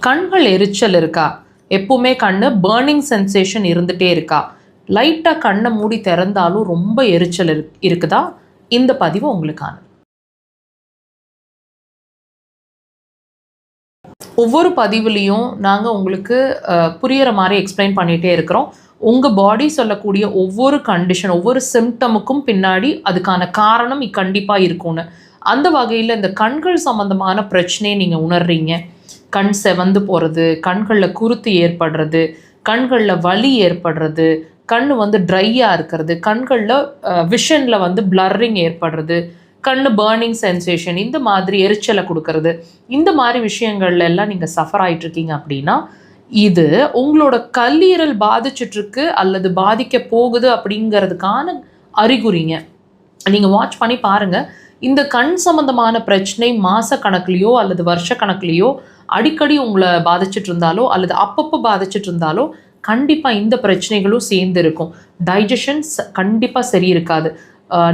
கண்கள் எரிச்சல் இருக்கா? எப்பவுமே கண்ணு பர்னிங் சென்சேஷன் இருந்துகிட்டே இருக்கா? லைட்டாக கண்ணை மூடி திறந்தாலும் ரொம்ப எரிச்சல் இருக்குதா? இந்த பதிவு உங்களுக்கான. ஒவ்வொரு பதிவுலையும் நாங்கள் உங்களுக்கு புரிகிற மாதிரி எக்ஸ்பிளைன் பண்ணிகிட்டே இருக்கிறோம். உங்கள் பாடி சொல்லக்கூடிய ஒவ்வொரு கண்டிஷன், ஒவ்வொரு சிம்டமுக்கும் பின்னாடி அதுக்கான காரணம் கண்டிப்பாக இருக்கும்னு. அந்த வகையில் இந்த கண்கள் சம்மந்தமான பிரச்சனையை நீங்கள் உணர்றீங்க, கண் செவந்து போகிறது, கண்களில் குருத்து ஏற்படுறது, கண்களில் வலி ஏற்படுறது, கண் ட்ரையாக இருக்கிறது, கண்களில் விஷனில் பிளர்ரிங் ஏற்படுறது, கண்ணு பர்னிங் சென்சேஷன், இந்த மாதிரி எரிச்சலை கொடுக்கறது, இந்த மாதிரி விஷயங்கள்ல எல்லாம் நீங்கள் சஃபர் ஆகிட்ருக்கீங்க அப்படின்னா இது உங்களோட கல்லீரல் பாதிச்சிட்ருக்கு அல்லது பாதிக்க போகுது அப்படிங்கிறதுக்கான அறிகுறிங்க. நீங்கள் வாட்ச் பண்ணி பாருங்கள். இந்த கண் சம்மந்தமான பிரச்சனை மாத கணக்குலையோ அல்லது வருஷ கணக்குலையோ அடிக்கடி உங்களை பாதிச்சுட்டு இருந்தாலோ அல்லது அப்பப்போ பாதிச்சுட்டு இருந்தாலோ கண்டிப்பாக இந்த பிரச்சனைகளும் சேர்ந்து இருக்கும். டைஜஷன்ஸ் கண்டிப்பாக சரி இருக்காது.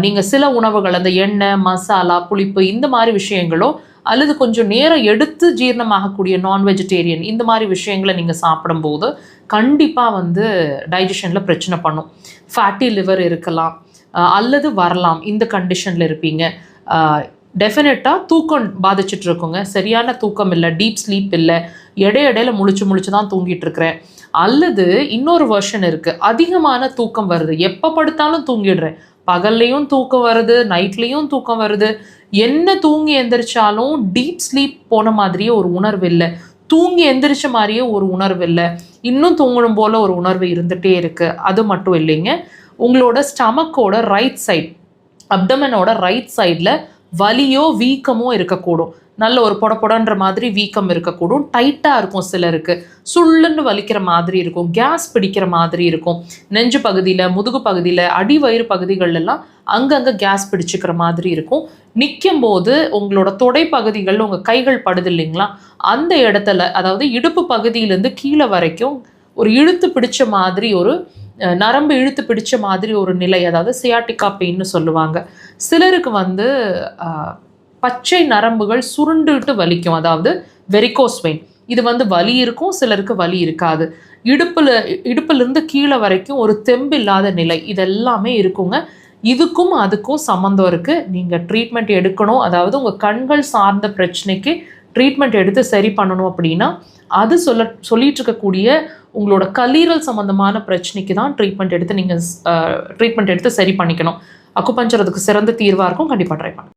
நீங்கள் சில உணவுகள், அந்த எண்ணெய், மசாலா, புளிப்பு, இந்த மாதிரி விஷயங்களோ அல்லது கொஞ்சம் நேரம் எடுத்து ஜீரணமாகக்கூடிய நான் வெஜிடேரியன், இந்த மாதிரி விஷயங்களை நீங்கள் சாப்பிடும்போது கண்டிப்பாக டைஜஷனில் பிரச்சனை பண்ணும். ஃபேட்டி லிவர் இருக்கலாம் அல்லது வரலாம். இந்த கண்டிஷனில் இருப்பீங்க. டெஃபினட்டாக தூக்கம் பாதிச்சுட்டு இருக்குங்க. சரியான தூக்கம் இல்லை, டீப் ஸ்லீப் இல்லை, இடையில முழிச்சு தான் தூங்கிட்டு இருக்கிறேன். அல்லது இன்னொரு வெர்ஷன் இருக்குது, அதிகமான தூக்கம் வருது, எப்போ படுத்தாலும் தூங்கிடுறேன், பகல்லையும் தூக்கம் வருது, நைட்லேயும் தூக்கம் வருது, என்ன தூங்கி எந்திரிச்சாலும் டீப் ஸ்லீப் போன மாதிரியே ஒரு உணர்வு இல்லை, தூங்கி எந்திரிச்ச மாதிரியே ஒரு உணர்வு இல்லை, இன்னும் தூங்கணும் போல் ஒரு உணர்வு இருந்துகிட்டே இருக்குது. அது மட்டும் இல்லைங்க, உங்களோட ஸ்டமக்கோட ரைட் சைட், அப்டமனோட ரைட் சைடில் வலியோ வீக்கமோ இருக்கக்கூடும். நல்ல ஒரு பொடன்ற மாதிரி வீக்கம் இருக்கக்கூடும். டைட்டாக இருக்கும், சிலருக்கு சுள்ளுன்னு வலிக்கிற மாதிரி இருக்கும், கேஸ் பிடிக்கிற மாதிரி இருக்கும். நெஞ்சு பகுதியில், முதுகு பகுதியில், அடிவயிறு பகுதிகளெல்லாம் அங்கங்கே கேஸ் பிடிச்சிக்கிற மாதிரி இருக்கும். நிற்கும் போது உங்களோட தொடை பகுதிகளில் உங்கள் கைகள் படுது இல்லைங்களா, அந்த இடத்துல, அதாவது இடுப்பு பகுதியிலேருந்து கீழே வரைக்கும் ஒரு இழுத்து பிடிச்ச மாதிரி, ஒரு நரம்பு இழுத்து பிடிச்ச மாதிரி ஒரு நிலை, அதாவது சியாட்டிக்கா பெயின்னு சொல்லுவாங்க. சிலருக்கு பச்சை நரம்புகள் சுருண்டுட்டு வலிக்கும், அதாவது வெரிகோஸ் வெயின். இது வலி இருக்கும், சிலருக்கு வலி இருக்காது. இடுப்புலேருந்து கீழே வரைக்கும் ஒரு தெம்பு இல்லாத நிலை, இதெல்லாமே இருக்குங்க. இதுக்கும் அதுக்கும் சம்மந்தம் இருக்குது. நீங்கள் ட்ரீட்மெண்ட் எடுக்கணும், அதாவது உங்கள் கண்கள் சார்ந்த பிரச்சனைக்கு ட்ரீட்மெண்ட் எடுத்து சரி பண்ணணும் அப்படின்னா அது சொல்லிட்டு இருக்கக்கூடிய உங்களோட கல்லீரல் சம்மந்தமான பிரச்சனைக்கு தான் ட்ரீட்மெண்ட் எடுத்து நீங்கள் ட்ரீட்மெண்ட் எடுத்து சரி பண்ணிக்கணும். அக்குபஞ்சர் அதுக்கு சிறந்த தீர்வாக இருக்கும். கண்டிப்பாக ட்ரை பண்ணுங்கள்.